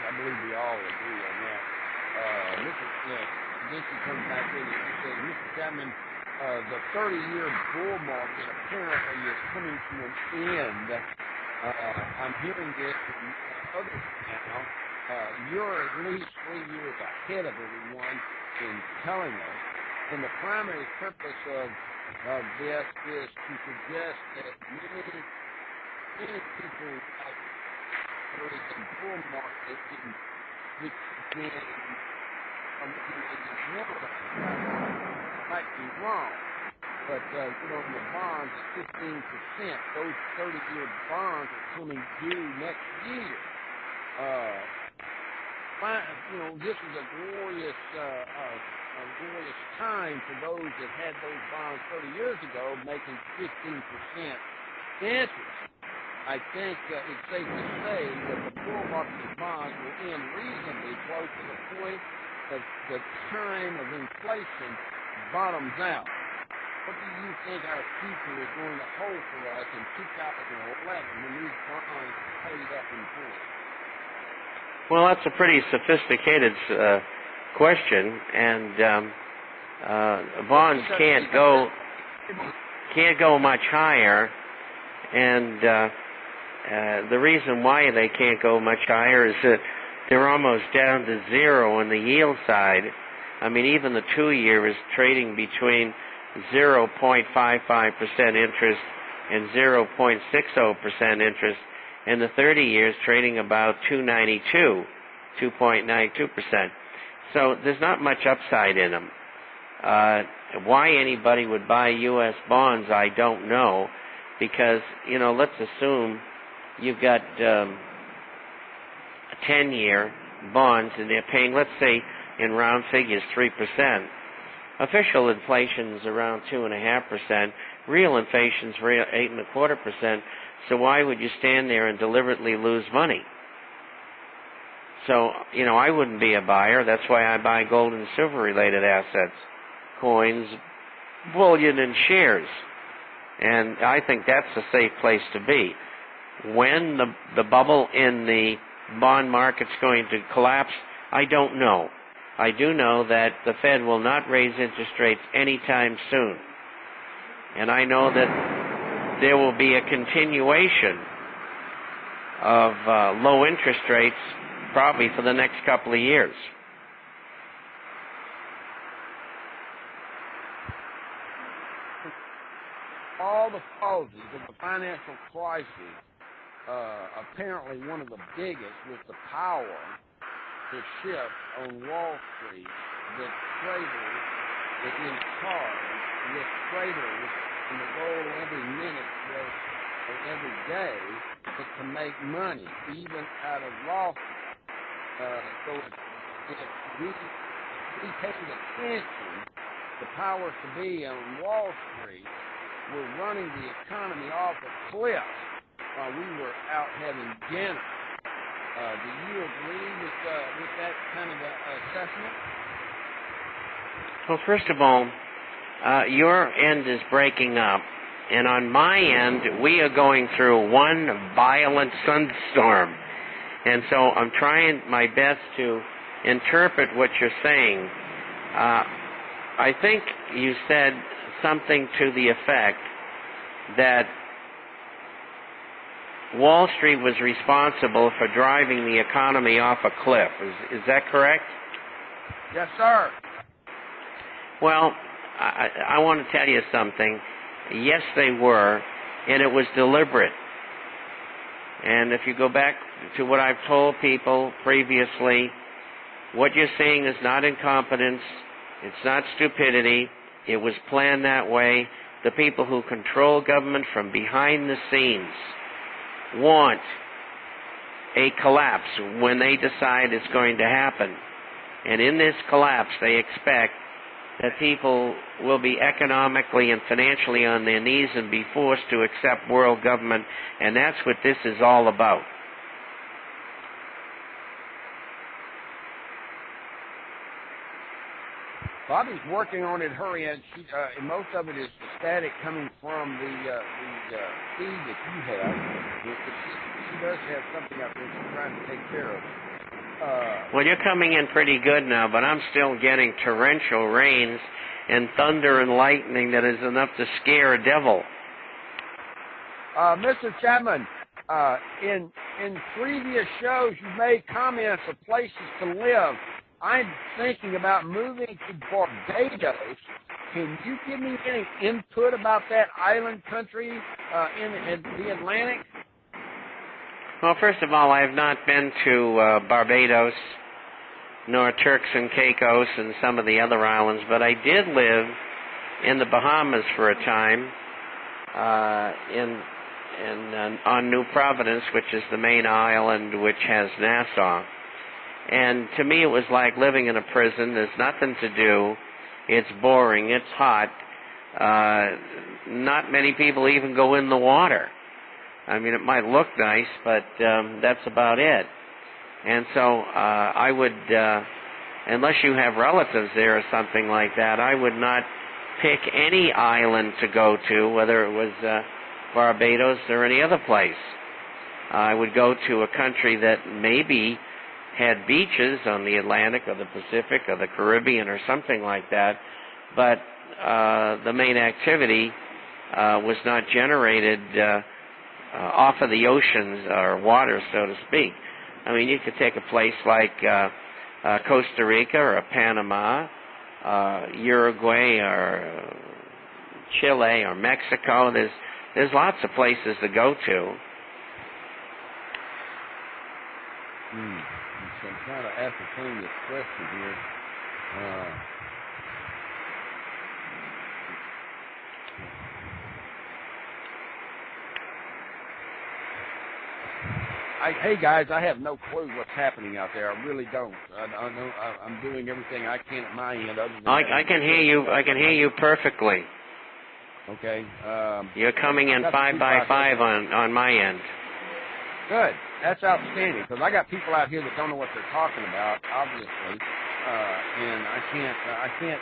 I believe we all agree on that. Vincent comes back in and says, Mr. Chapman, the 30-year bull market apparently is coming to an end. I'm hearing this from others now. You're at least 3 years ahead of everyone in telling us. And the primary purpose of this is to suggest that many people like there is a bull market in which began might be wrong, but the bonds at 15%. Those 30-year bonds are coming due next year. This is a glorious time for those that had those bonds 30 years ago, making 15% interest. I think it's safe to say that the bull market of bonds will end reasonably close to the point that the time of inflation bottoms out. What do you think our future is going to hold for us in 2011 when these bonds are paid up in full? Well, that's a pretty sophisticated question, and bonds can't go much higher, and the reason why they can't go much higher is that they're almost down to zero on the yield side. I mean, even the 2-year is trading between 0.55% interest and 0.60% interest, and the 30-year is trading about 2.92%. So there's not much upside in them. Why anybody would buy U.S. bonds, I don't know, because, let's assume you've got 10-year bonds and they're paying, let's say, in round figures, 3%. Official inflation is around 2.5%. Real inflation is 8.25%. So why would you stand there and deliberately lose money? So, I wouldn't be a buyer. That's why I buy gold and silver-related assets, coins, bullion, and shares. And I think that's a safe place to be. When the bubble in the bond market's going to collapse, I don't know. I do know that the Fed will not raise interest rates anytime soon. And I know that there will be a continuation of low interest rates probably for the next couple of years. All the causes of the financial crisis, apparently one of the biggest was the power to shift on Wall Street that traders that in charge with traders and the goal every minute or every day to make money, even out of losses. So if we pay attention, the powers to be on Wall Street were running the economy off a cliff while we were out having dinner. Do you agree with that kind of assessment? Well, first of all, your end is breaking up, and on my end, we are going through one violent sunstorm. And so I'm trying my best to interpret what you're saying. I think you said something to the effect that Wall Street was responsible for driving the economy off a cliff. Is that correct? Yes, sir. Well, I want to tell you something. Yes, they were, and it was deliberate. And if you go back to what I've told people previously, what you're seeing is not incompetence, it's not stupidity, it was planned that way. The people who control government from behind the scenes want a collapse when they decide it's going to happen. And in this collapse, they expect that people will be economically and financially on their knees and be forced to accept world government, and that's what this is all about. Bobby's working on it, hurry, and most of it is static coming from the feed that you have. She does have something up there she's trying to take care of. Well, you're coming in pretty good now, but I'm still getting torrential rains and thunder and lightning that is enough to scare a devil. Mr. Chapman, in previous shows, you made comments of places to live. I'm thinking about moving to Barbados. Can you give me any input about that island country in the Atlantic? Well, first of all, I have not been to Barbados, nor Turks and Caicos and some of the other islands, but I did live in the Bahamas for a time, on New Providence, which is the main island which has Nassau. And to me, it was like living in a prison. There's nothing to do. It's boring. It's hot. Not many people even go in the water. I mean, it might look nice, but that's about it. And so I would, unless you have relatives there or something like that, I would not pick any island to go to, whether it was Barbados or any other place. I would go to a country that maybe had beaches on the Atlantic or the Pacific or the Caribbean or something like that, but the main activity was not generated off of the oceans or water, so to speak. I mean, you could take a place like Costa Rica or Panama, Uruguay or Chile or Mexico. There's lots of places to go to. So I'm trying to ascertain this question here. Hey guys, I have no clue what's happening out there. I really don't. I know I'm doing everything I can at my end. Other than I can hear you. I can hear you perfectly. Okay. You're coming in 5 by 5 on my end. Good. That's outstanding, because I got people out here that don't know what they're talking about, obviously, and I can't.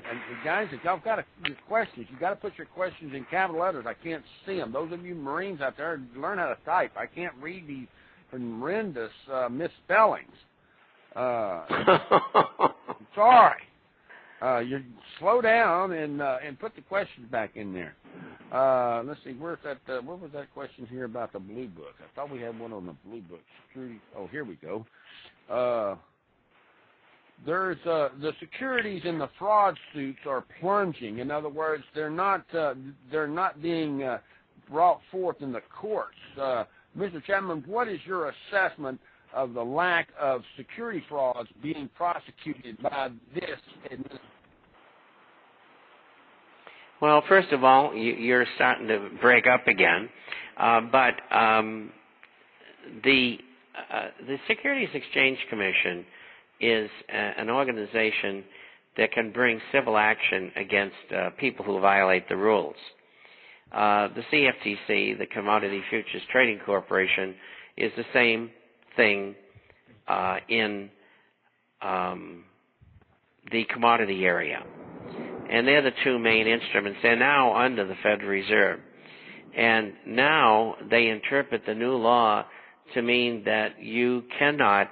And guys, if y'all got your questions, you got to put your questions in capital letters. I can't see them. Those of you Marines out there, learn how to type. I can't read these horrendous misspellings. Sorry. You slow down and put the questions back in there. Let's see, where's that? What was that question here about the blue book? I thought we had one on the blue book. Security. Oh, here we go. There's the securities in the fraud suits are plunging. In other words, they're not being brought forth in the courts. Mr. Chapman, what is your assessment of the lack of security frauds being prosecuted by this administration? Well, first of all, you're starting to break up again, but the Securities Exchange Commission is an organization that can bring civil action against people who violate the rules. The CFTC, the Commodity Futures Trading Corporation, is the same thing in the commodity area. And they're the two main instruments. They're now under the Federal Reserve. And now they interpret the new law to mean that you cannot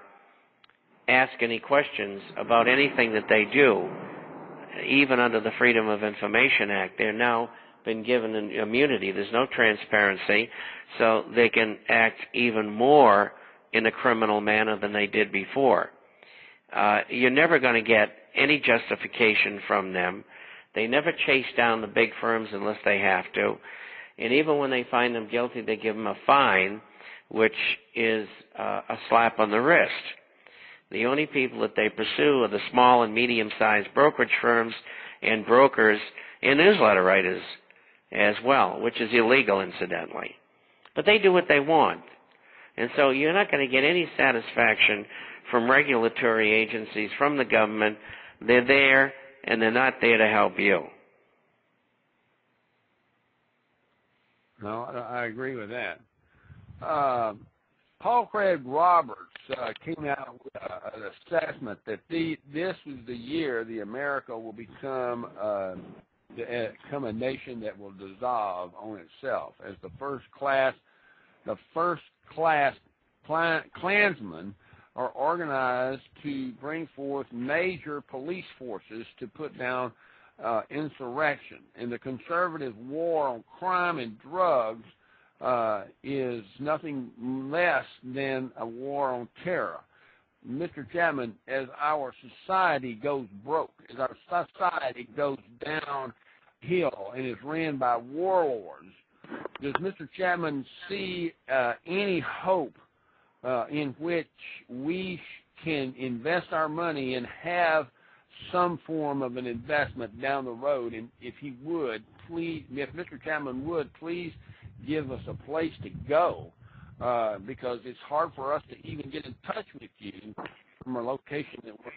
ask any questions about anything that they do, even under the Freedom of Information Act. They're now been given an immunity. There's no transparency, so they can act even more in a criminal manner than they did before. You're never going to get any justification from them. They never chase down the big firms unless they have to. And even when they find them guilty, they give them a fine, which is a slap on the wrist. The only people that they pursue are the small and medium-sized brokerage firms and brokers and newsletter writers as well, which is illegal, incidentally. But they do what they want. And so you're not going to get any satisfaction from regulatory agencies, from the government. They're there, and they're not there to help you. No, I agree with that. Paul Craig Roberts came out with an assessment that this was the year the America will become a nation that will dissolve on itself as the first class Klansmen are organized to bring forth major police forces to put down insurrection. And the conservative war on crime and drugs is nothing less than a war on terror. Mr. Chapman, as our society goes broke, as our society goes downhill and is ran by warlords, does Mr. Chapman see any hope in which we can invest our money and have some form of an investment down the road? And if he would, please, if Mr. Chapman would, please give us a place to go, because it's hard for us to even get in touch with you from a location that we're